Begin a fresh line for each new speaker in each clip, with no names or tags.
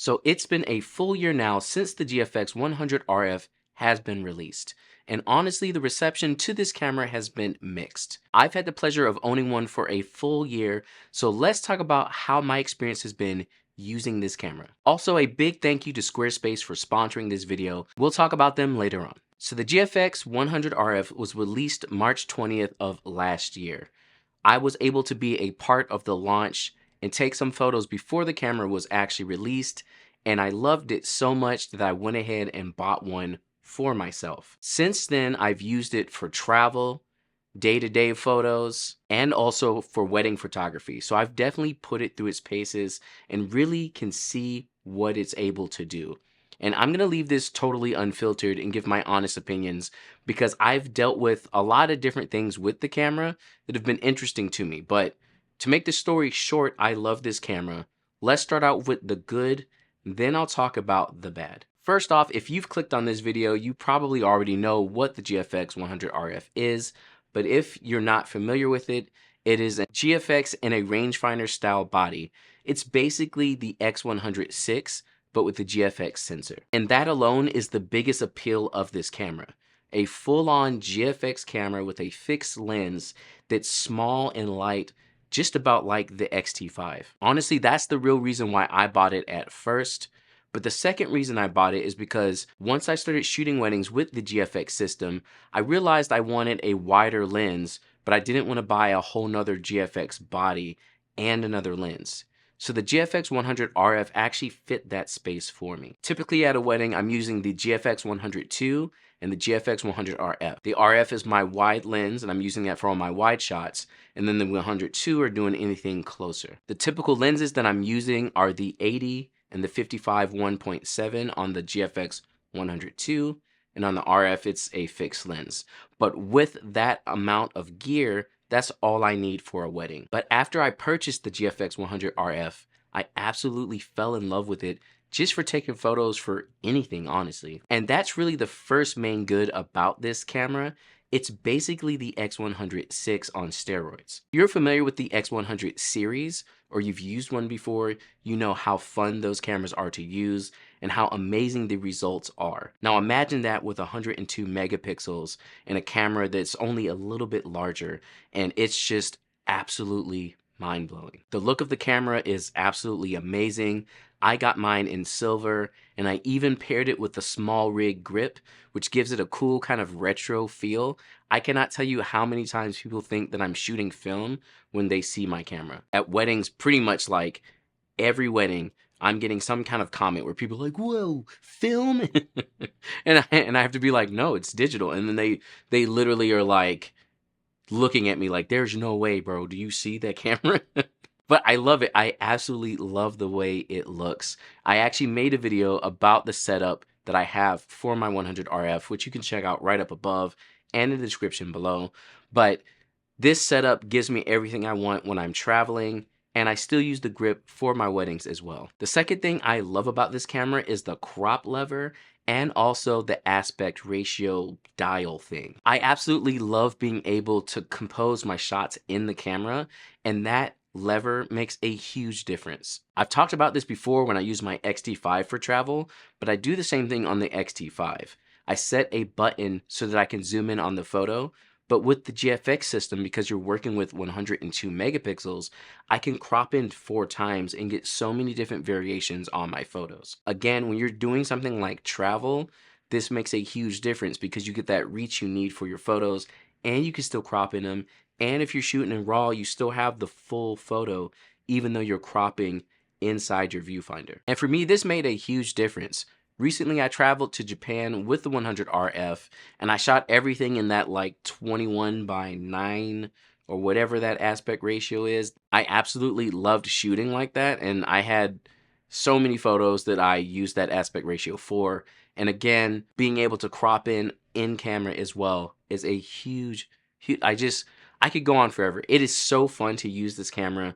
So it's been a full year now since the GFX 100 RF has been released. And honestly, the reception to this camera has been mixed. I've had the pleasure of owning one for a full year, so let's talk about how my experience has been using this camera. Also, a big thank you to Squarespace for sponsoring this video. We'll talk about them later on. So the GFX 100 RF was released March 20th of last year. I was able to be a part of the launch and take some photos before the camera was actually released, and I loved it so much that I went ahead and bought one for myself. Since then, I've used it for travel, day-to-day photos, and also for wedding photography. So I've definitely put it through its paces and really can see what it's able to do. And I'm gonna leave this totally unfiltered and give my honest opinions because I've dealt with a lot of different things with the camera that have been interesting to me. But to make the story short, I love this camera. Let's start out with the good, then I'll talk about the bad. First off, if you've clicked on this video, you probably already know what the GFX 100 RF is, but if you're not familiar with it, it is a GFX in a rangefinder style body. It's basically the X106, but with the GFX sensor. And that alone is the biggest appeal of this camera. A full-on GFX camera with a fixed lens that's small and light, just about like the X-T5. Honestly, that's the real reason why I bought it at first. But the second reason I bought it is because once I started shooting weddings with the GFX system, I realized I wanted a wider lens, but I didn't want to buy a whole nother GFX body and another lens. So the GFX 100 RF actually fit that space for me. Typically at a wedding, I'm using the GFX 102 and the GFX 100 RF. The RF is my wide lens, and I'm using that for all my wide shots, and then the 102 are doing anything closer. The typical lenses that I'm using are the 80 and the 55 1.7 on the GFX 102, and on the RF it's a fixed lens. But with that amount of gear, that's all I need for a wedding. But after I purchased the GFX 100 RF, I absolutely fell in love with it just for taking photos for anything, honestly. And that's really the first main good about this camera. It's basically the X106 on steroids. If you're familiar with the X100 series, or you've used one before, you know how fun those cameras are to use and how amazing the results are. Now imagine that with 102 megapixels and a camera that's only a little bit larger, and it's just absolutely mind-blowing. The look of the camera is absolutely amazing. I got mine in silver, and I even paired it with the small rig grip, which gives it a cool kind of retro feel. I cannot tell you how many times people think that I'm shooting film when they see my camera. At weddings, pretty much like every wedding, I'm getting some kind of comment where people are like, whoa, film? and I have to be like, no, it's digital. And then they literally are like looking at me like, there's no way, bro. Do you see that camera? But I love it. I absolutely love the way it looks. I actually made a video about the setup that I have for my 100 RF, which you can check out right up above and in the description below. But this setup gives me everything I want when I'm traveling, and I still use the grip for my weddings as well. The second thing I love about this camera is the crop lever and also the aspect ratio dial thing. I absolutely love being able to compose my shots in the camera, and that lever makes a huge difference. I've talked about this before when I use my X-T5 for travel, but I do the same thing on the X-T5. I set a button so that I can zoom in on the photo, but with the GFX system, because you're working with 102 megapixels, I can crop in 4 times and get so many different variations on my photos. Again, when you're doing something like travel, this makes a huge difference because you get that reach you need for your photos, and you can still crop in them. And if you're shooting in RAW, you still have the full photo, even though you're cropping inside your viewfinder. And for me, this made a huge difference. Recently, I traveled to Japan with the 100 RF, and I shot everything in that like 21:9 or whatever that aspect ratio is. I absolutely loved shooting like that, and I had so many photos that I used that aspect ratio for. And again, being able to crop in camera as well is a huge, I could go on forever. It is so fun to use this camera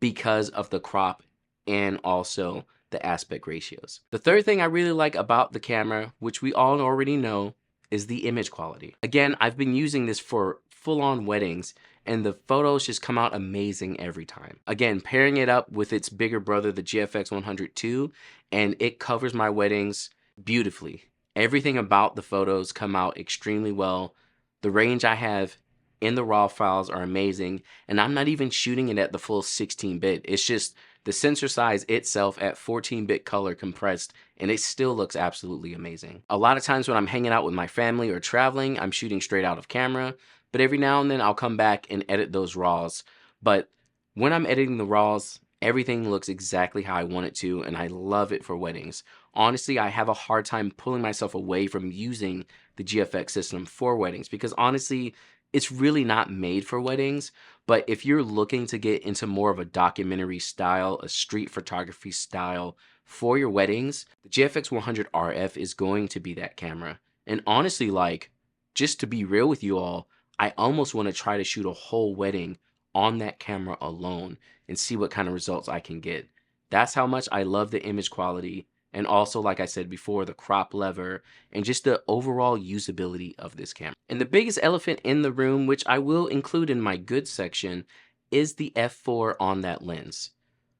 because of the crop and also the aspect ratios. The third thing I really like about the camera, which we all already know, is the image quality. Again, I've been using this for full-on weddings, and the photos just come out amazing every time. Again, pairing it up with its bigger brother, the GFX 102, and it covers my weddings beautifully. Everything about the photos come out extremely well. The range I have in the raw files are amazing, and I'm not even shooting it at the full 16-bit. It's just the sensor size itself at 14-bit color compressed, and it still looks absolutely amazing. A lot of times when I'm hanging out with my family or traveling, I'm shooting straight out of camera, but every now and then I'll come back and edit those raws. But when I'm editing the raws, everything looks exactly how I want it to, and I love it for weddings. Honestly, I have a hard time pulling myself away from using the GFX system for weddings because honestly, it's really not made for weddings. But if you're looking to get into more of a documentary style, a street photography style for your weddings, the GFX100 RF is going to be that camera. And honestly, like, just to be real with you all, I almost want to try to shoot a whole wedding on that camera alone and see what kind of results I can get. That's how much I love the image quality, and also, like I said before, the crop lever and just the overall usability of this camera. And the biggest elephant in the room, which I will include in my goods section, is the f4 on that lens.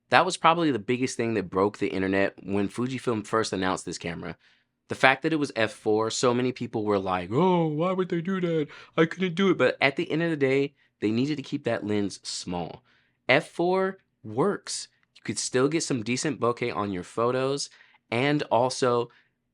That was probably the biggest thing that broke the internet when Fujifilm first announced this camera. The fact that it was f4, so many people were like, oh, why would they do that? I couldn't do it. But at the end of the day, they needed to keep that lens small. f4 works. You could still get some decent bokeh on your photos, and also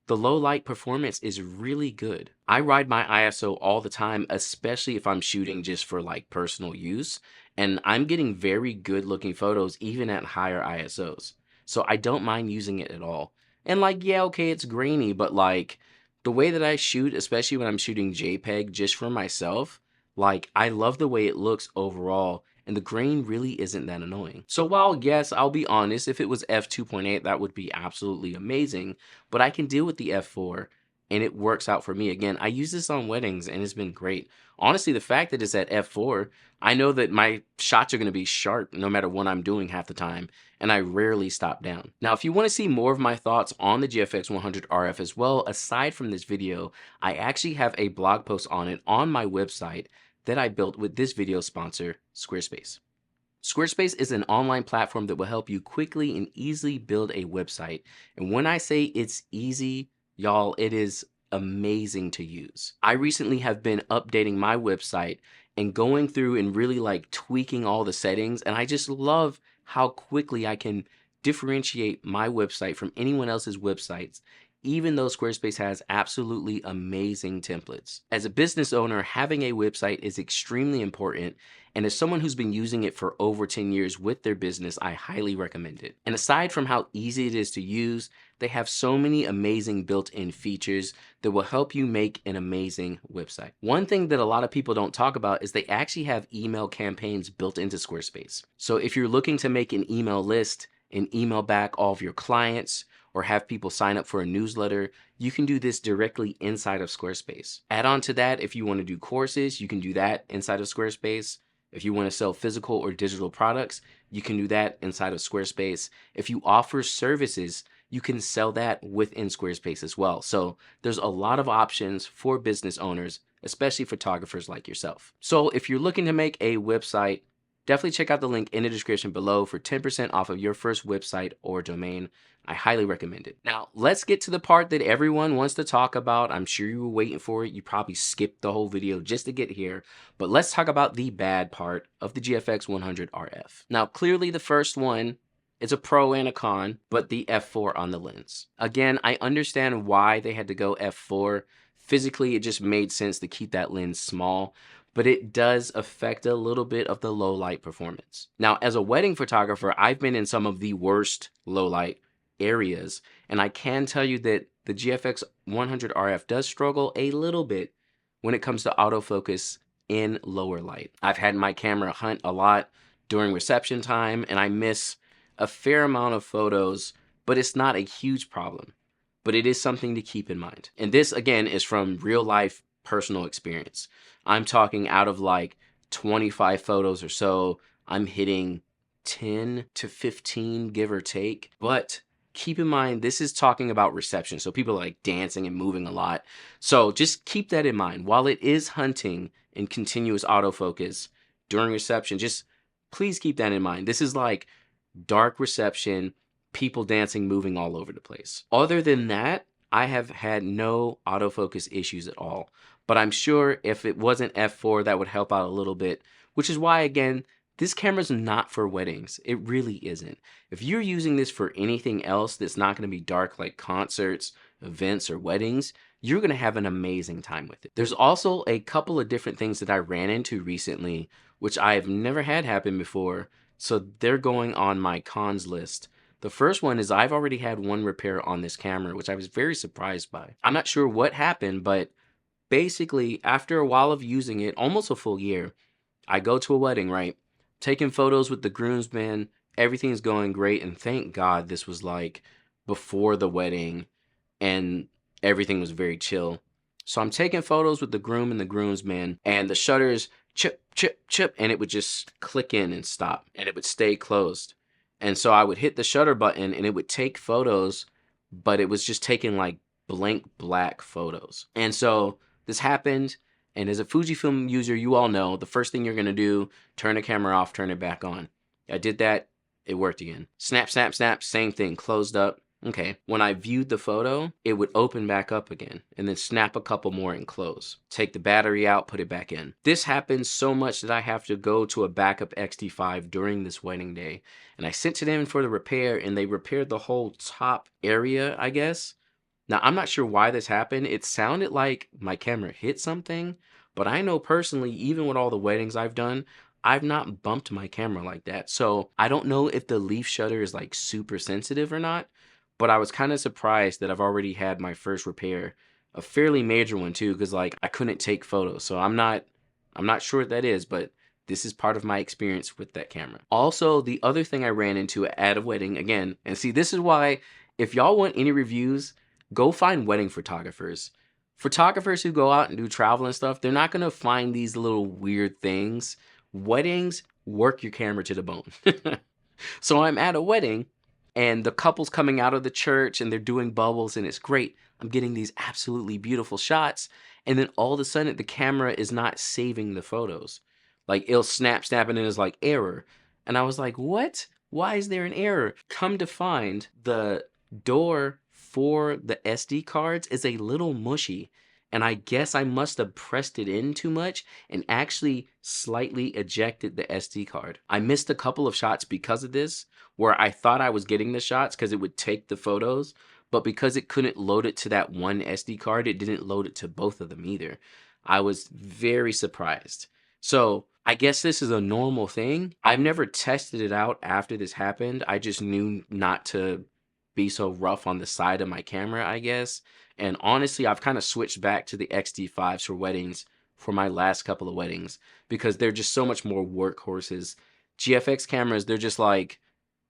the low light performance is really good. I ride my ISO all the time, especially if I'm shooting just for like personal use, and I'm getting very good looking photos even at higher ISOs. So I don't mind using it at all. And like, yeah, okay, it's grainy, but like the way that I shoot, especially when I'm shooting JPEG just for myself, like I love the way it looks overall, and the grain really isn't that annoying. So while yes, I'll be honest, if it was f2.8, that would be absolutely amazing, but I can deal with the f4 and it works out for me. Again, I use this on weddings and it's been great. Honestly, the fact that it's at f4, I know that my shots are going to be sharp no matter what I'm doing half the time, and I rarely stop down. Now, if you want to see more of my thoughts on the GFX100 RF as well, aside from this video, I actually have a blog post on it on my website that I built with this video sponsor, Squarespace. Squarespace is an online platform that will help you quickly and easily build a website. And when I say it's easy, y'all, it is amazing to use. I recently have been updating my website and going through and really like tweaking all the settings. And I just love how quickly I can differentiate my website from anyone else's websites, even though Squarespace has absolutely amazing templates. As a business owner, having a website is extremely important, and as someone who's been using it for over 10 years with their business, I highly recommend it. And aside from how easy it is to use, they have so many amazing built-in features that will help you make an amazing website. One thing that a lot of people don't talk about is they actually have email campaigns built into Squarespace. So if you're looking to make an email list and email back all of your clients, or have people sign up for a newsletter, you can do this directly inside of Squarespace. Add on to that, if you want to do courses, you can do that inside of Squarespace. If you want to sell physical or digital products, you can do that inside of Squarespace. If you offer services, you can sell that within Squarespace as well. So there's a lot of options for business owners, especially photographers like yourself. So if you're looking to make a website, definitely check out the link in the description below for 10% off of your first website or domain. I highly recommend it. Now, let's get to the part that everyone wants to talk about. I'm sure you were waiting for it. You probably skipped the whole video just to get here. But let's talk about the bad part of the GFX100 RF. Now, clearly the first one is a pro and a con, but the f4 on the lens. Again, I understand why they had to go f4. Physically, it just made sense to keep that lens small, but it does affect a little bit of the low light performance. Now, as a wedding photographer, I've been in some of the worst low light areas, and I can tell you that the GFX 100 RF does struggle a little bit when it comes to autofocus in lower light. I've had my camera hunt a lot during reception time, and I miss a fair amount of photos, but it's not a huge problem. But it is something to keep in mind. And this, again, is from real life personal experience. I'm talking out of like 25 photos or so, I'm hitting 10 to 15, give or take. But keep in mind, this is talking about reception. So people are like dancing and moving a lot. So just keep that in mind. While it is hunting in continuous autofocus during reception, just please keep that in mind. This is like dark reception, people dancing, moving all over the place. Other than that, I have had no autofocus issues at all. But I'm sure if it wasn't f4, that would help out a little bit, which is why, again, this camera's not for weddings. It really isn't. If you're using this for anything else that's not going to be dark, like concerts, events, or weddings, you're going to have an amazing time with it. There's also a couple of different things that I ran into recently, which I've never had happen before, so they're going on my cons list. The first one is I've already had one repair on this camera, which I was very surprised by. I'm not sure what happened, but basically, after a while of using it, almost a full year, I go to a wedding, right? Taking photos with the groomsmen, everything's going great, and thank God this was like before the wedding and everything was very chill. So I'm taking photos with the groom and the groomsmen, and the shutters chip, chip, chip, and it would just click in and stop, and it would stay closed. And so I would hit the shutter button and it would take photos, but it was just taking like blank black photos. And so this happened. And as a Fujifilm user, you all know the first thing you're going to do, turn the camera off, turn it back on. I did that. It worked again. Snap, snap, snap. Same thing. Closed up. Okay. When I viewed the photo, it would open back up again and then snap a couple more and close. Take the battery out, put it back in. This happens so much that I have to go to a backup XT5 during this wedding day. And I sent to them for the repair, and they repaired the whole top area, I guess. Now, I'm not sure why this happened. It sounded like my camera hit something, but I know personally, even with all the weddings I've done, I've not bumped my camera like that. So I don't know if the leaf shutter is like super sensitive or not, but I was kind of surprised that I've already had my first repair, a fairly major one too, because like I couldn't take photos. So I'm not sure what that is, but this is part of my experience with that camera. Also, the other thing I ran into at a wedding again, and see, this is why if y'all want any reviews, go find wedding photographers. Photographers who go out and do travel and stuff, they're not going to find these little weird things. Weddings, work your camera to the bone. So I'm at a wedding and the couple's coming out of the church and they're doing bubbles and it's great. I'm getting these absolutely beautiful shots. And then all of a sudden the camera is not saving the photos. Like it'll snap, and it's like error. And I was like, what? Why is there an error? Come to find, the door for the SD cards is a little mushy. And I guess I must have pressed it in too much and actually slightly ejected the SD card. I missed a couple of shots because of this, where I thought I was getting the shots because it would take the photos, but because it couldn't load it to that one SD card, it didn't load it to both of them either. I was very surprised. So I guess this is a normal thing. I've never tested it out after this happened. I just knew not to be so rough on the side of my camera, I guess. And honestly, I've kind of switched back to the XT5s for weddings for my last couple of weddings because they're just so much more workhorses. GFX cameras, they're just like,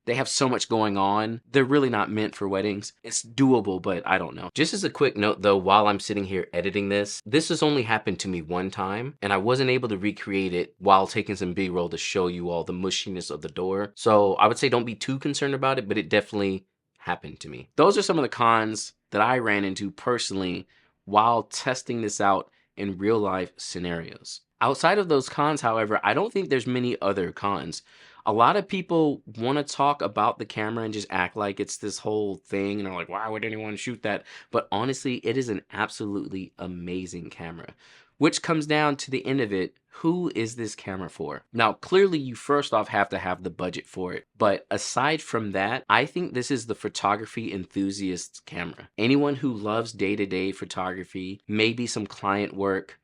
they have so much going on. They're really not meant for weddings. It's doable, but I don't know. Just as a quick note though, while I'm sitting here editing this has only happened to me one time and I wasn't able to recreate it while taking some B-roll to show you all the mushiness of the door. So I would say don't be too concerned about it, but it definitely happened to me. Those are some of the cons that I ran into personally while testing this out in real life scenarios. Outside of those cons, however, I don't think there's many other cons. A lot of people want to talk about the camera and just act like it's this whole thing and they're like, why would anyone shoot that? But honestly, it is an absolutely amazing camera. Which comes down to the end of it, who is this camera for? Now, clearly you first off have to have the budget for it. But aside from that, I think this is the photography enthusiast camera. Anyone who loves day-to-day photography, maybe some client work,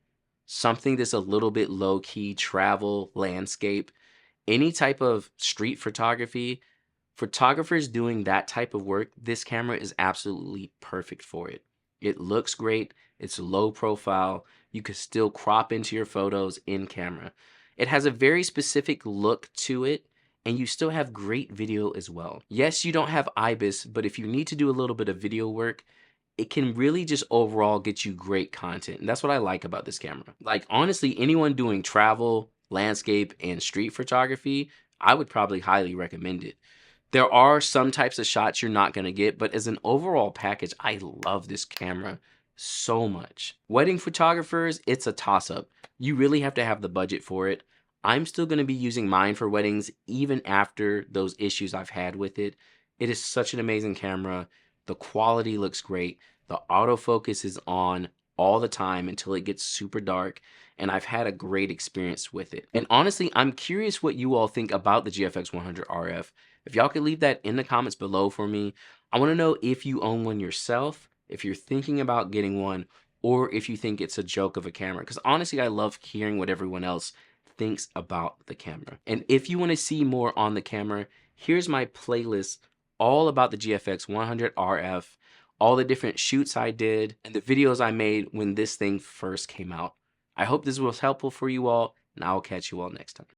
something that's a little bit low-key, travel, landscape, any type of street photography, photographers doing that type of work, this camera is absolutely perfect for it. It looks great. It's low profile. You can still crop into your photos in camera. It has a very specific look to it, and you still have great video as well. Yes, you don't have IBIS, but if you need to do a little bit of video work, it can really just overall get you great content. And that's what I like about this camera. Like, honestly, anyone doing travel, landscape, and street photography, I would probably highly recommend it. There are some types of shots you're not going to get, but as an overall package, I love this camera so much. Wedding photographers, it's a toss-up. You really have to have the budget for it. I'm still going to be using mine for weddings even after those issues I've had with it. It is such an amazing camera. The quality looks great. The autofocus is on all the time until it gets super dark, and I've had a great experience with it. And honestly, I'm curious what you all think about the GFX 100 RF. If y'all could leave that in the comments below for me. I want to know if you own one yourself, if you're thinking about getting one, or if you think it's a joke of a camera. Because honestly, I love hearing what everyone else thinks about the camera. And if you want to see more on the camera, here's my playlist all about the GFX 100 RF, all the different shoots I did, and the videos I made when this thing first came out. I hope this was helpful for you all, and I'll catch you all next time.